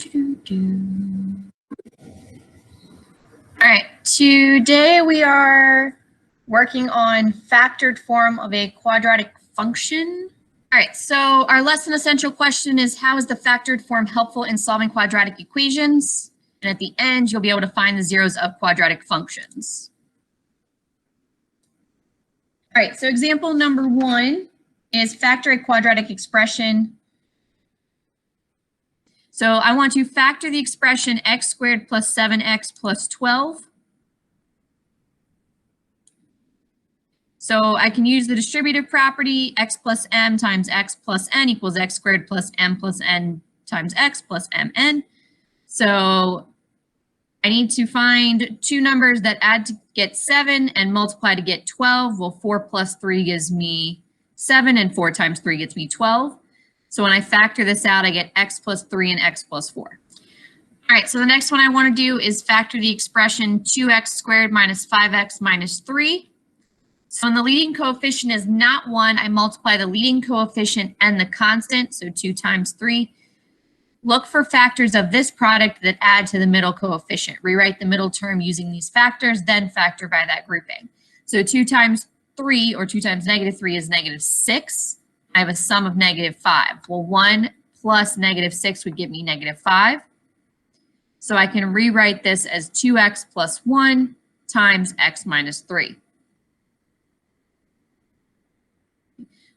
All right, today we are working on factored form of a quadratic function. All right, so our lesson essential question is, how is the factored form helpful in solving quadratic equations? And at the end, you'll be able to find the zeros of quadratic functions. All right, so example number 1 is factor a quadratic expression. So I want to factor the expression x squared plus 7x plus 12. So I can use the distributive property, x plus m times x plus n equals x squared plus m plus n times x plus mn. So I need to find two numbers that add to get 7 and multiply to get 12. Well, 4 plus 3 gives me 7, and 4 times 3 gets me 12. So when I factor this out, I get x plus 3 and x plus 4. All right, so the next one I want to do is factor the expression 2x squared minus 5x minus 3. So when the leading coefficient is not 1, I multiply the leading coefficient and the constant, so 2 times 3. Look for factors of this product that add to the middle coefficient. Rewrite the middle term using these factors, then factor by that grouping. So 2 times 3, or 2 times negative 3, is negative 6. I have a sum of negative 5. Well, 1 plus negative 6 would give me negative 5. So I can rewrite this as 2x plus 1 times x minus 3.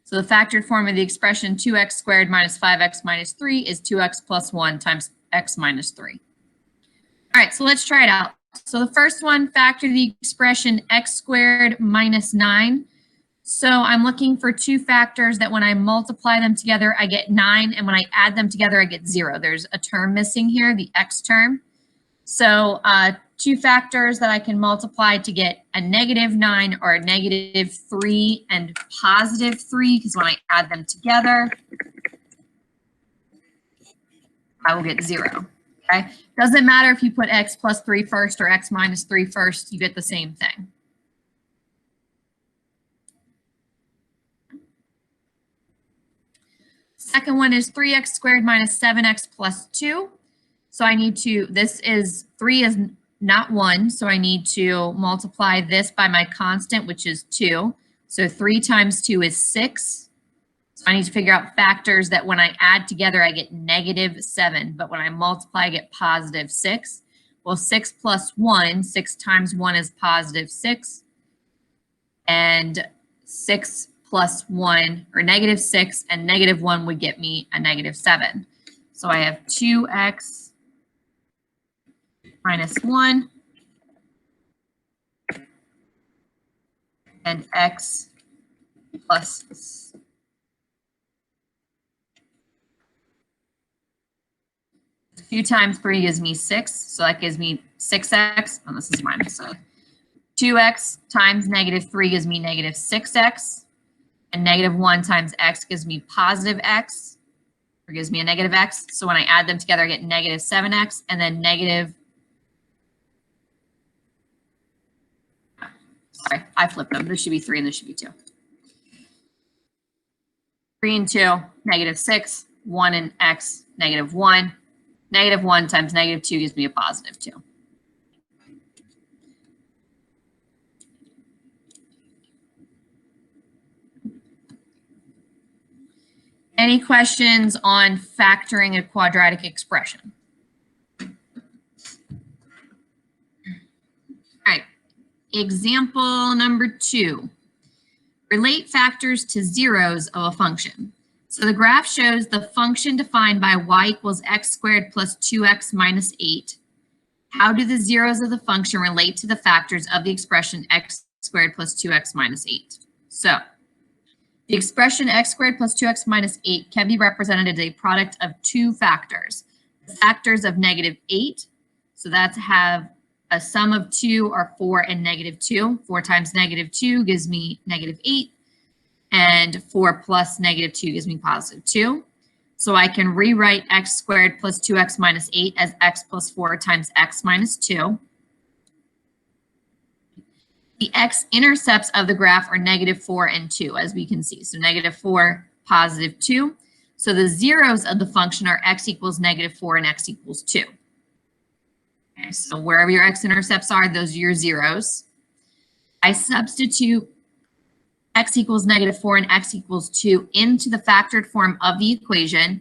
So the factored form of the expression 2x squared minus 5x minus 3 is 2x plus 1 times x minus 3. All right, so let's try it out. So the first one, factor the expression x squared minus 9. So I'm looking for two factors that when I multiply them together, I get 9, and when I add them together, I get 0. There's a term missing here, the x term. So two factors that I can multiply to get a negative 9 are negative 3 and positive 3, because when I add them together, I will get 0. Okay? Doesn't matter if you put x plus 3 first or x minus 3 first, you get the same thing. Second one is 3x squared minus 7x plus 2. So I need to, 3 is not 1, so I need to multiply this by my constant, which is 2. So 3 times 2 is 6. So I need to figure out factors that when I add together, I get negative 7, but when I multiply, I get positive 6. Well, 6 plus 1, 6 times 1 is positive 6. And 6 plus 1, or negative 6, and negative 1 would get me a negative 7. So I have 2x minus 1 and x plus 2 times 3 gives me 6, so that gives me 6x, and this is minus, so 2x times negative 3 gives me negative 6x, and negative 1 times x gives me positive x, or gives me a negative x. So when I add them together, I get negative 7x, and then negative, sorry, I flipped them. This should be 3 and this should be 2. 3 and 2, negative 6, 1 and x, negative 1. Negative 1 times negative 2 gives me a positive 2. Any questions on factoring a quadratic expression? All right, example number 2. Relate factors to zeros of a function. So the graph shows the function defined by y equals x squared plus 2x minus 8. How do the zeros of the function relate to the factors of the expression x squared plus 2x minus 8? So the expression x squared plus 2x minus 8 can be represented as a product of two factors. The factors of negative 8, so that's have a sum of 2 are 4 and negative 2. 4 times negative 2 gives me negative 8, and 4 plus negative 2 gives me positive 2. So I can rewrite x squared plus 2x minus 8 as x plus 4 times x minus 2. The x-intercepts of the graph are negative 4 and 2, as we can see. So negative 4, positive 2. So the zeros of the function are x equals -4 and x equals 2. Okay, so wherever your x-intercepts are, those are your zeros. I substitute x equals -4 and x equals 2 into the factored form of the equation.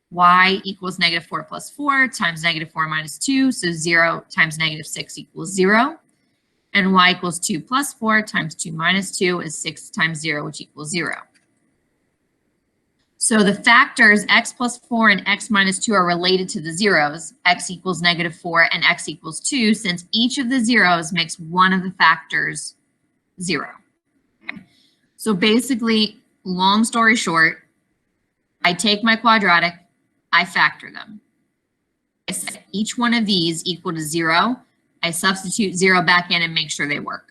Y equals -4 plus 4 times -4 minus 2, so 0 times -6 equals 0. And y equals 2 plus 4 times 2 minus 2 is 6 times 0, which equals 0. So the factors x plus 4 and x minus 2 are related to the zeros, x equals -4 and x equals 2, since each of the zeros makes one of the factors 0. Okay. So basically, long story short, I take my quadratic, I factor them. I set each one of these equal to 0. I substitute 0 back in and make sure they work.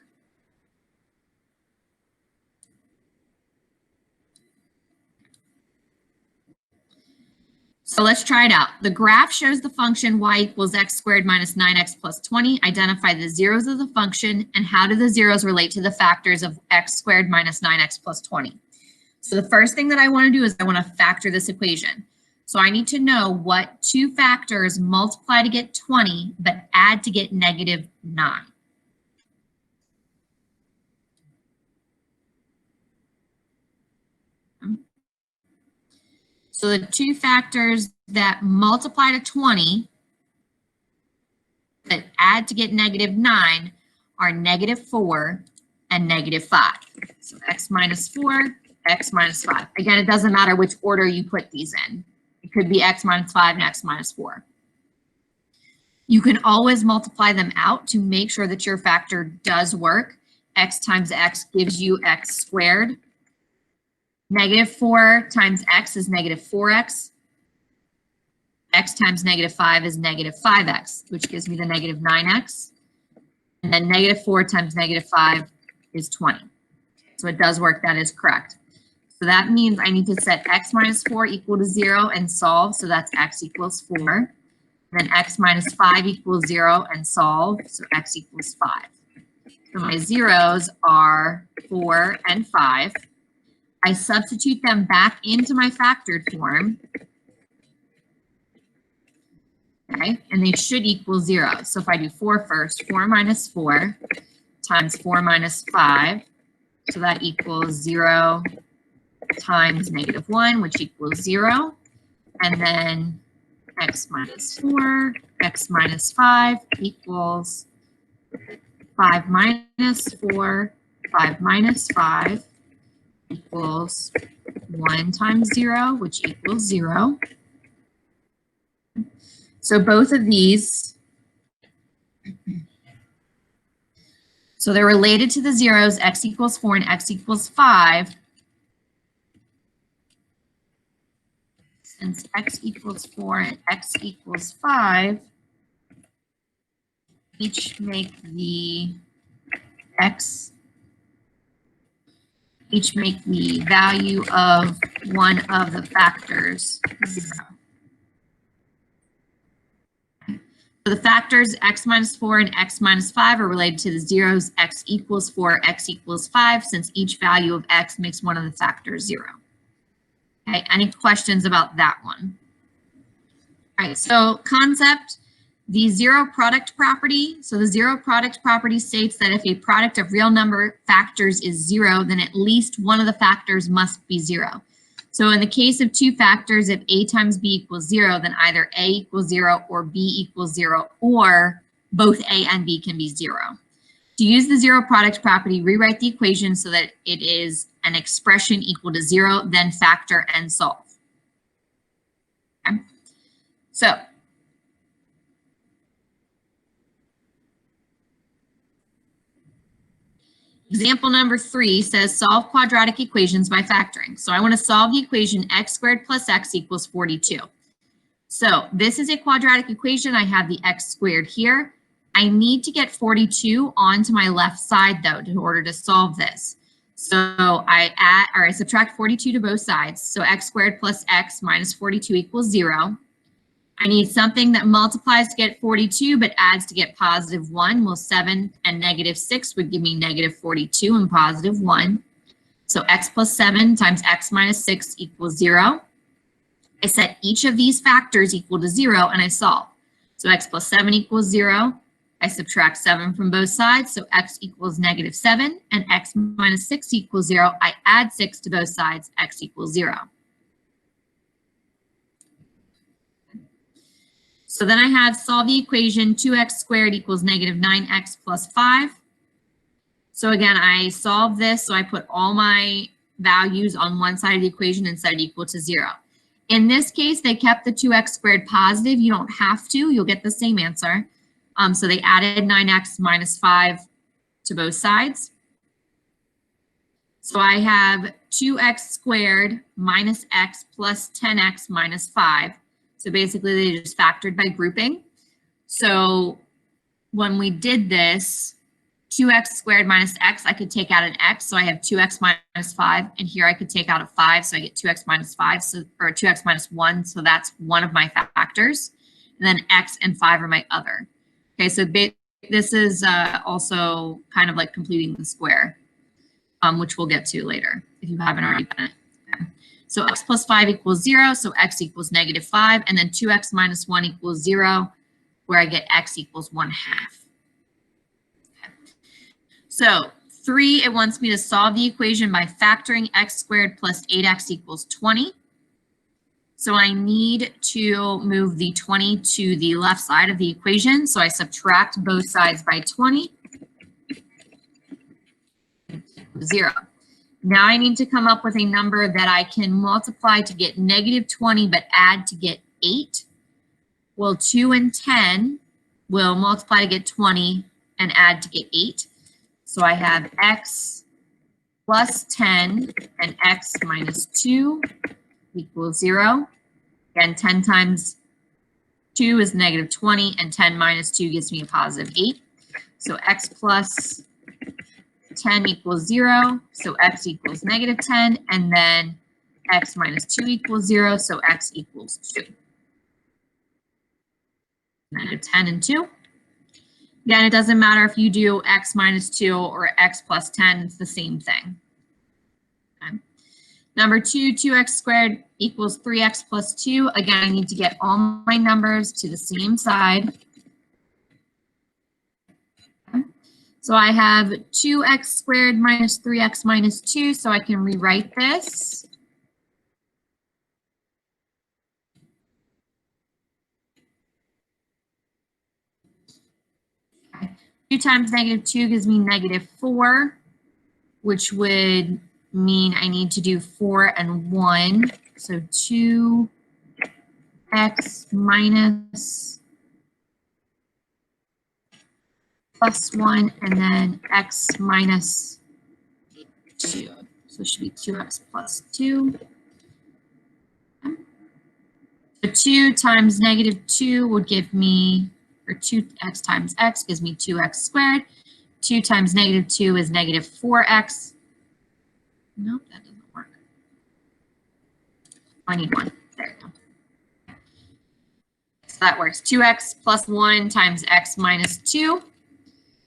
So let's try it out. The graph shows the function y equals x squared minus 9x plus 20. Identify the zeros of the function and how do the zeros relate to the factors of x squared minus 9x plus 20. So the first thing that I want to do is I want to factor this equation. So I need to know what two factors multiply to get 20 but add to get -9. So the two factors that multiply to 20 that add to get -9 are -4 and -5. So x minus 4, x minus 5. Again, it doesn't matter which order you put these in. It could be x minus 5 and x minus 4. You can always multiply them out to make sure that your factor does work. X times x gives you x squared. -4 times x is -4x. X times -5 is -5x, which gives me the -9x. And then -4 times -5 is 20. So it does work, that is correct. So that means I need to set x minus 4 equal to 0 and solve, so that's x equals 4. Then x minus 5 equals 0 and solve, so x equals 5. So my zeros are 4 and 5. I substitute them back into my factored form. Okay, and they should equal 0. So if I do 4 first, 4 minus 4 times 4 minus 5, so that equals 0 times -1, which equals 0. And then x minus 4, x minus 5 equals 5 minus 4, 5 minus 5 equals 1 times 0, which equals 0. So both of these, so they're related to the zeros, x equals 4 and x equals 5. Since x equals 4 and x equals 5, each make the value of one of the factors 0. So the factors x minus 4 and x minus 5 are related to the zeros x equals 4, x equals 5, since each value of x makes one of the factors 0. Okay, any questions about that one? All right, so concept, the zero product property. So the zero product property states that if a product of real number factors is 0, then at least one of the factors must be 0. So in the case of two factors, if a times b equals 0, then either a equals 0 or b equals 0, or both a and b can be 0. To use the zero product property, rewrite the equation so that it is an expression equal to 0, then factor and solve. Okay. So example number 3 says solve quadratic equations by factoring. So I want to solve the equation x squared plus x equals 42. So this is a quadratic equation. I have the x squared here. I need to get 42 onto my left side though in order to solve this. So I subtract 42 to both sides. So x squared plus x minus 42 equals 0. I need something that multiplies to get 42 but adds to get +1. Well, 7 and -6 would give me -42 and +1. So x plus 7 times x minus 6 equals 0. I set each of these factors equal to 0, and I solve. So x plus 7 equals 0. I subtract 7 from both sides, so x equals negative 7, and x minus 6 equals 0. I add 6 to both sides, x equals 0. So then I have solve the equation 2x squared equals negative 9x plus 5. So again, I solve this, so I put all my values on one side of the equation and set it equal to 0. In this case, they kept the 2x squared positive. You don't have to, you'll get the same answer. So they added 9x minus 5 to both sides. So I have 2x squared minus x plus 10x minus 5. So basically they just factored by grouping. So when we did this, 2x squared minus x, I could take out an x, so I have 2x minus 5, and here I could take out a 5, so I get 2x minus 5, so, or 2x minus 1, so that's one of my factors. And then x and 5 are my other. Okay, so this is also kind of like completing the square, which we'll get to later if you haven't already done it. Okay. So x plus 5 equals 0, so x equals negative 5, and then 2x minus 1 equals 0, where I get x equals 1/2. Okay. So 3, it wants me to solve the equation by factoring x squared plus 8x equals 20. So I need to move the 20 to the left side of the equation. So I subtract both sides by 20. 0. Now I need to come up with a number that I can multiply to get negative 20, but add to get 8. Well, 2 and 10 will multiply to get 20 and add to get 8. So I have x plus 10 and x minus 2 equals 0. Again, 10 times 2 is negative 20, and 10 minus 2 gives me a positive 8. So x plus 10 equals 0, so x equals negative 10, and then x minus 2 equals 0, so x equals 2. Negative 10 and 2. Again, it doesn't matter if you do x minus 2 or x plus 10, it's the same thing. Okay. Number 2, 2x squared equals 3x plus 2. Again, I need to get all my numbers to the same side. Okay. So I have 2x squared minus 3x minus 2, so I can rewrite this. Okay. 2 times negative 2 gives me negative 4, which would mean I need to do 4 and 1. So 2x minus plus 1, and then x minus 2. So it should be 2x plus 2. So 2 times negative 2 would give me, or 2x times x gives me 2x squared. 2 times negative 2 is negative 4x. Nope, that doesn't work. I need 1. There we go. So that works. 2x plus 1 times x minus 2.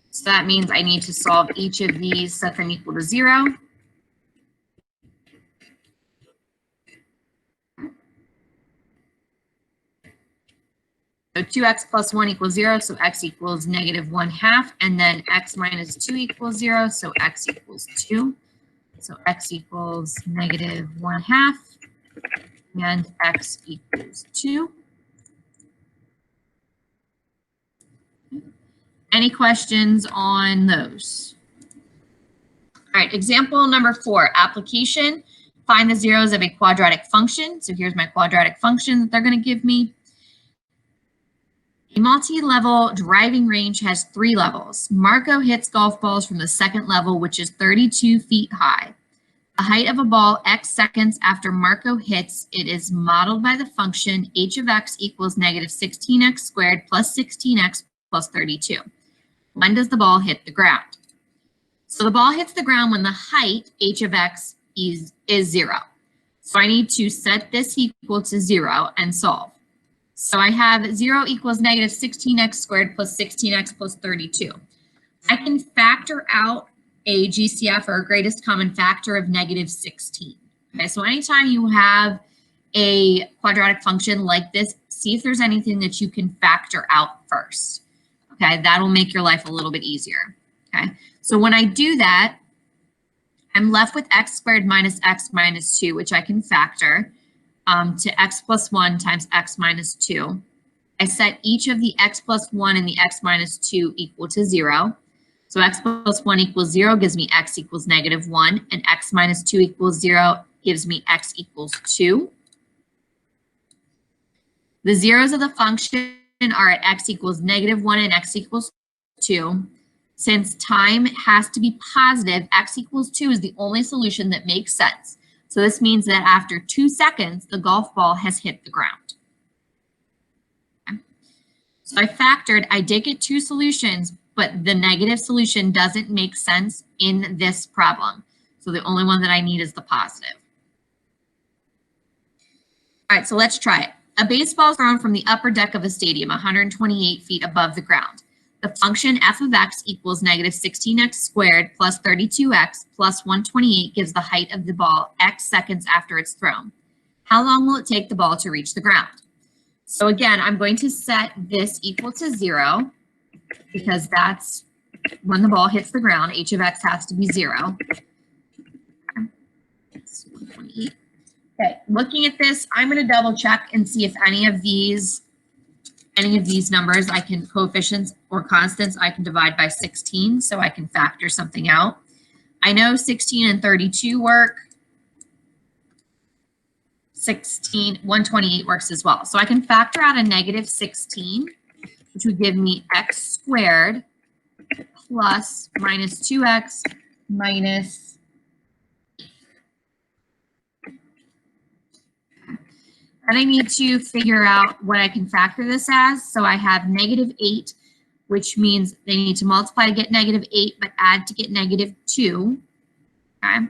So that means I need to solve each of these, set them equal to 0. So 2x plus 1 equals 0, so x equals negative 1/2, and then x minus 2 equals 0, so x equals 2. So x equals negative 1/2, and x equals 2. Any questions on those? All right, example number 4, application. Find the zeros of a quadratic function. So here's my quadratic function that they're going to give me. A multi-level driving range has 3 levels. Marco hits golf balls from the 2nd level, which is 32 feet high. The height of a ball x seconds after Marco hits it is modeled by the function h of x equals negative 16x squared plus 16x plus 32. When does the ball hit the ground? So the ball hits the ground when the height h of x is 0. So I need to set this equal to 0 and solve. So I have 0 equals negative 16x squared plus 16x plus 32. I can factor out a GCF or a greatest common factor of negative 16. Okay, so anytime you have a quadratic function like this, see if there's anything that you can factor out first. Okay, that'll make your life a little bit easier. Okay, so when I do that, I'm left with x squared minus x minus 2, which I can factor to x plus 1 times x minus 2. I set each of the x plus 1 and the x minus 2 equal to 0. So x plus 1 equals 0 gives me x equals negative 1, and x minus 2 equals 0 gives me x equals 2. The zeros of the function are at x equals negative 1 and x equals 2. Since time has to be positive, x equals 2 is the only solution that makes sense. So this means that after 2 seconds, the golf ball has hit the ground. Okay. So I factored, I did get 2 solutions, but the negative solution doesn't make sense in this problem. So the only one that I need is the positive. All right, so let's try it. A baseball is thrown from the upper deck of a stadium 128 feet above the ground. The function f of x equals negative 16x squared plus 32x plus 128 gives the height of the ball x seconds after it's thrown. How long will it take the ball to reach the ground? So again, I'm going to set this equal to 0 because that's when the ball hits the ground. H of x has to be 0. That's 128. Okay, looking at this, I'm going to double check and see if any of these numbers I can, coefficients or constants, I can divide by 16 so I can factor something out. I know 16 and 32 work. 128 works as well. So I can factor out a negative 16, which would give me x squared plus minus 2x minus. And I need to figure out what I can factor this as. So I have negative 8, which means they need to multiply to get negative 8, but add to get negative 2. Okay.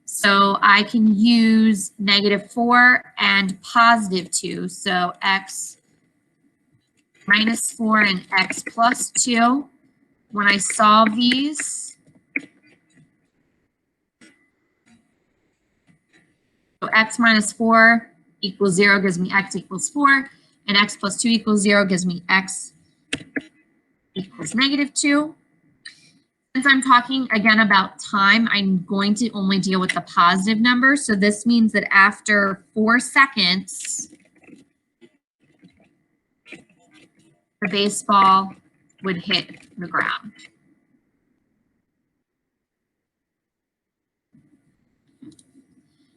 So I can use negative 4 and positive 2. So x minus 4 and x plus 2. When I solve these, so x minus 4 equals 0 gives me x equals 4, and x plus 2 equals 0 gives me x equals negative 2. Since I'm talking again about time, I'm going to only deal with the positive number. So this means that after 4 seconds, the baseball would hit the ground.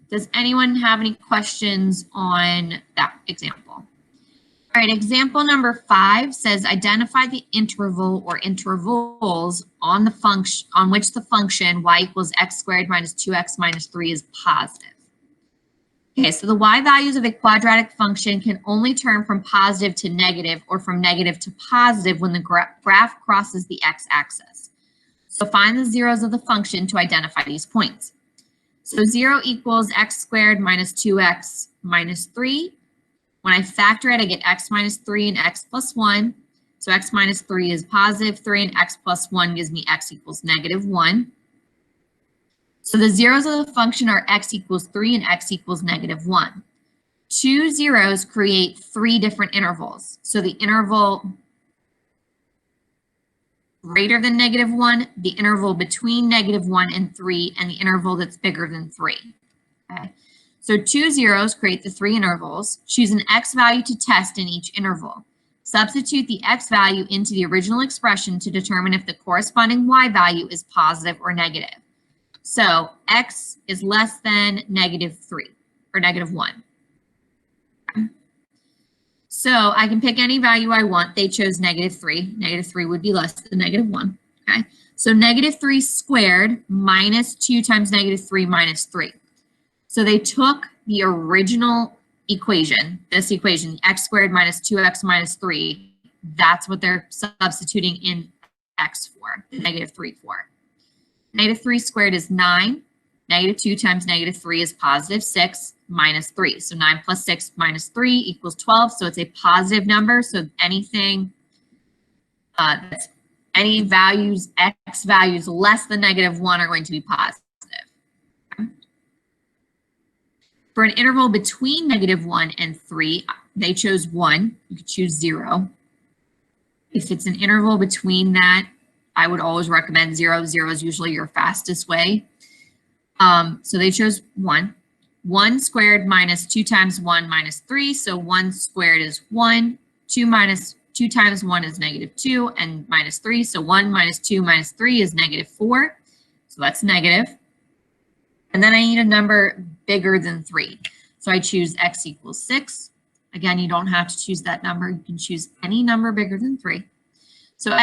Does anyone have any questions on that example? All right, example number 5 says identify the interval or intervals on the function on which the function y equals x squared minus 2x minus 3 is positive. Okay, so the y values of a quadratic function can only turn from positive to negative or from negative to positive when the graph crosses the x-axis. So find the zeros of the function to identify these points. So 0 equals x squared minus 2x minus 3. When I factor it, I get x minus 3 and x plus 1. So x minus 3 is positive 3, and x plus 1 gives me x equals negative 1. So the zeros of the function are x equals 3 and x equals negative 1. 2 zeros create 3 different intervals. So the interval greater than negative 1, the interval between negative 1 and 3, and the interval that's bigger than 3. Okay. So 2 zeros create the 3 intervals. Choose an x value to test in each interval. Substitute the x value into the original expression to determine if the corresponding y value is positive or negative. So x is less than negative 3 or negative 1. So I can pick any value I want. They chose negative 3. Negative 3 would be less than negative 1. Okay. So negative 3 squared minus 2 times negative 3 minus 3. So they took the original equation, this equation, x squared minus 2x minus 3. That's what they're substituting in x for, negative 3 for. Negative 3 squared is 9. Negative 2 times negative 3 is positive 6 minus 3. So 9 plus 6 minus 3 equals 12. So it's a positive number. So anything Any values, x values less than -1 are going to be positive. For an interval between -1 and 3, they chose 1. You could choose 0. If it's an interval between that, I would always recommend 0. 0 is usually your fastest way. So they chose 1. 1 squared minus 2 times 1 minus 3. So 1 squared is 1. 2 times 1 is -2, and minus 3. So 1 minus 2 minus 3 is -4. So that's negative. And then I need a number bigger than 3. So I choose x equals 6. Again, you don't have to choose that number. You can choose any number bigger than 3. So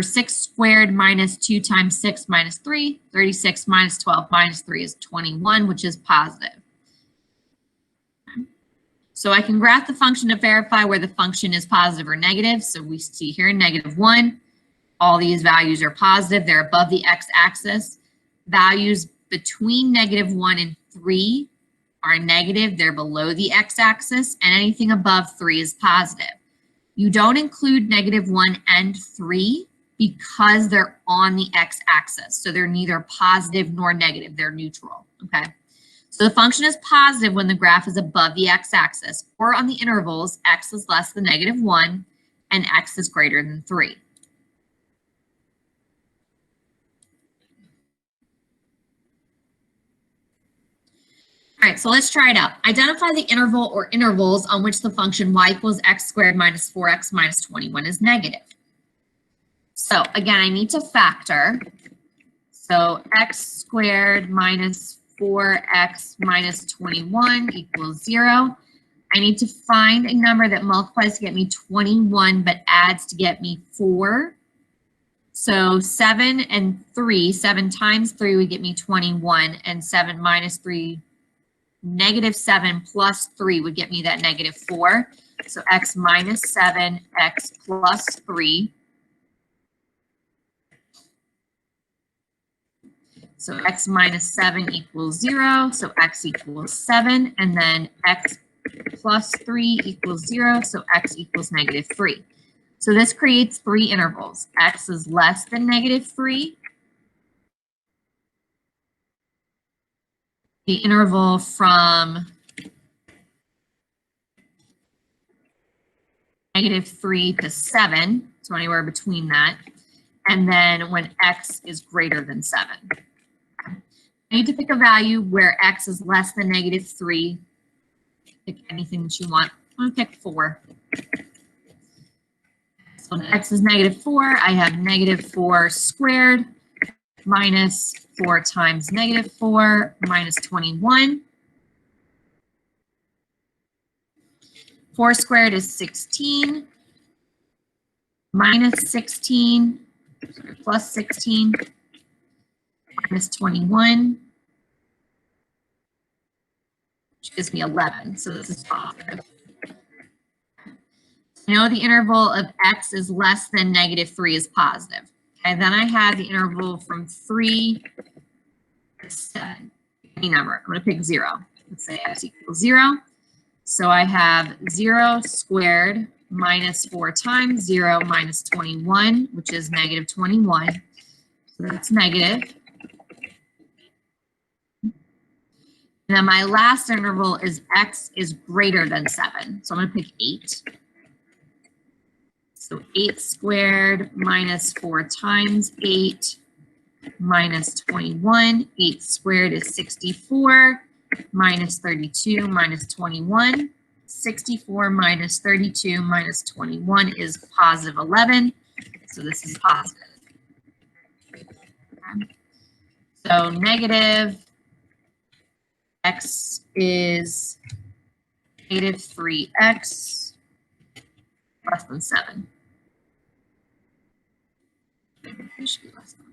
6 squared minus 2 times 6 minus 3. 36 minus 12 minus 3 is 21, which is positive. So I can graph the function to verify where the function is positive or negative. So we see here -1. All these values are positive. They're above the x-axis. Values between -1 and 3 are negative. They're below the x-axis. And anything above 3 is positive. You don't include -1 and 3 because they're on the x-axis. So they're neither positive nor negative. They're neutral, okay? So the function is positive when the graph is above the x-axis, or on the intervals, x is less than -1 and x is greater than 3. All right, so let's try it out. Identify the interval or intervals on which the function y equals x squared minus 4x minus 21 is negative. So again, I need to factor. So x squared minus 4x minus 21 equals 0. I need to find a number that multiplies to get me 21 but adds to get me 4. So 7 and 3, 7 times 3 would get me 21, and 7 minus 3, -7 plus 3 would get me that -4. So x minus 7, x plus 3. So x minus 7 equals 0, so x equals 7, and then x plus 3 equals 0, so x equals -3. So this creates 3 intervals. X is less than -3. The interval from -3 to 7, so anywhere between that, and then when x is greater than 7. I need to pick a value where x is less than -3. Pick anything that you want. I'm going to pick 4. So when x is -4, I have -4 squared minus 4 times -4 minus 21. 4 squared is 16. Minus 16, sorry, plus 16. Minus 21, which gives me 11. So this is positive. I know the interval of x is less than -3 is positive. Okay, then I have the interval from 3 to 7. Any number. I'm going to pick 0. Let's say x equals 0. So I have 0 squared minus 4 times 0 minus 21, which is -21. So that's negative. And then my last interval is x is greater than 7. So I'm going to pick 8. So 8 squared minus 4 times 8 minus 21. 8 squared is 64 minus 32 minus 21. 64 minus 32 minus 21 is positive 11. So this is positive. Okay. So negative x is -3x less than 7. It should be less than.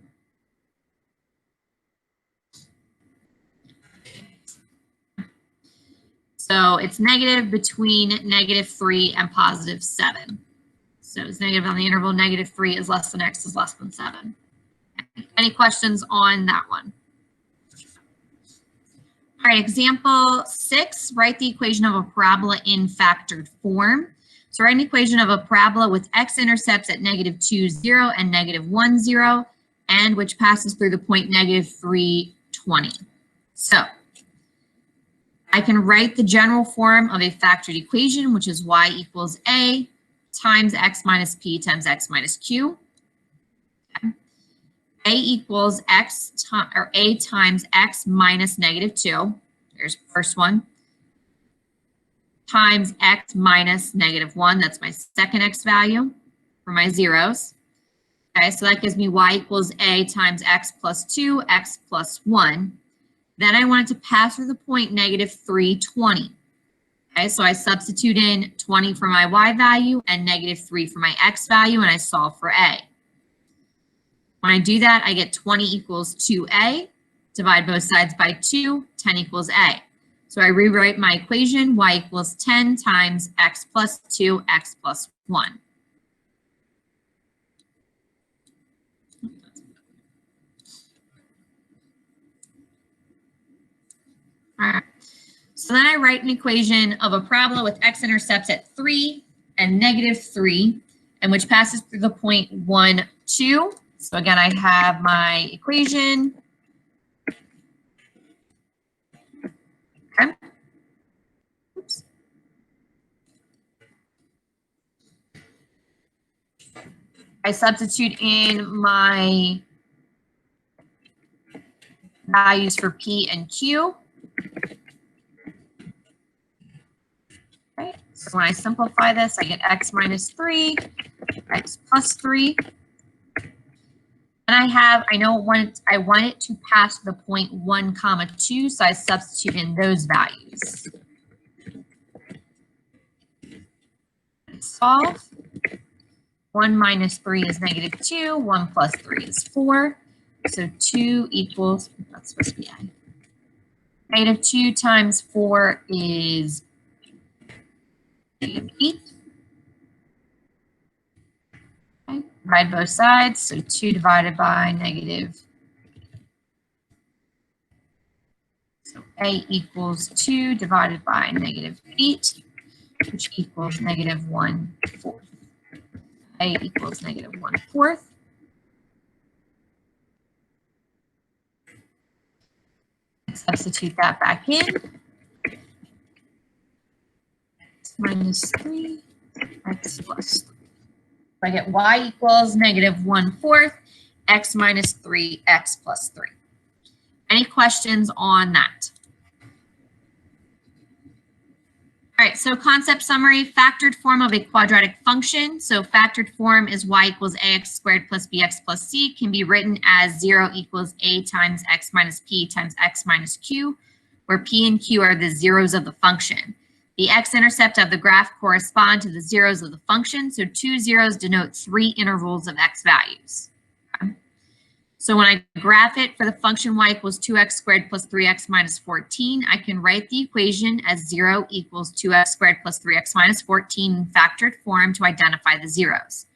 So it's negative between -3 and +7. So it's negative on the interval. -3 is less than x is less than 7. Any questions on that one? All right, example 6, write the equation of a parabola in factored form. So write an equation of a parabola with x-intercepts at -2, 0 and -1, 0, and which passes through the point -3, 20. So I can write the general form of a factored equation, which is y equals a times x minus p times x minus q. Okay. A equals a times x minus -2. There's the first one. Times x minus -1. That's my second x value for my zeros. Okay, so that gives me y equals a times x plus 2, x plus 1. Then I want it to pass through the point -3, 20. Okay, so I substitute in 20 for my y value and -3 for my x value, and I solve for a. When I do that, I get 20 equals 2a. Divide both sides by 2, 10 equals a. So I rewrite my equation, y equals 10 times x plus 2, x plus 1. All right. So then I write an equation of a parabola with x-intercepts at 3 and -3, and which passes through the point 1, 2. So again, I have my equation. Okay. Oops. I substitute in my values for P and Q. Right. So when I simplify this, I get x minus 3, x plus 3. And I know I want it to pass the point 1, 2, so I substitute in those values. Solve. 1 minus 3 is -2, 1 plus 3 is 4. So 2 equals, that's supposed to be I. -2 times 4 is 8. Okay. Divide both sides, so 2 divided by -. So a equals 2 divided by -8, which equals -1/4. A equals -1/4. Substitute that back in. X minus 3, x plus 3. So I get y equals -1/4, x minus 3, x plus 3. Any questions on that? All right, so concept summary, factored form of a quadratic function. So factored form is y equals ax squared plus bx plus c, can be written as 0 equals a times x minus p times x minus q, where p and q are the zeros of the function. The x-intercept of the graph correspond to the zeros of the function, so 2 zeros denote 3 intervals of x values. Okay. So when I graph it for the function y equals 2x squared plus 3x minus 14, I can write the equation as 0 equals 2x squared plus 3x minus 14 in factored form to identify the zeros.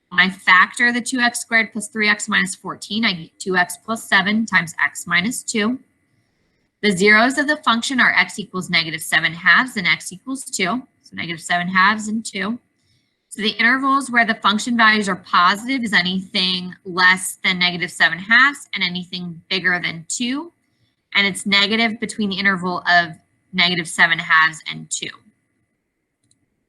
When I factor the 2x squared plus 3x minus 14, I get 2x plus 7 times x minus 2. The zeros of the function are x equals -7/2 and x equals 2. So -7/2 and 2. So the intervals where the function values are positive is anything less than -7/2 and anything bigger than 2. And it's negative between the interval of -7/2 and 2.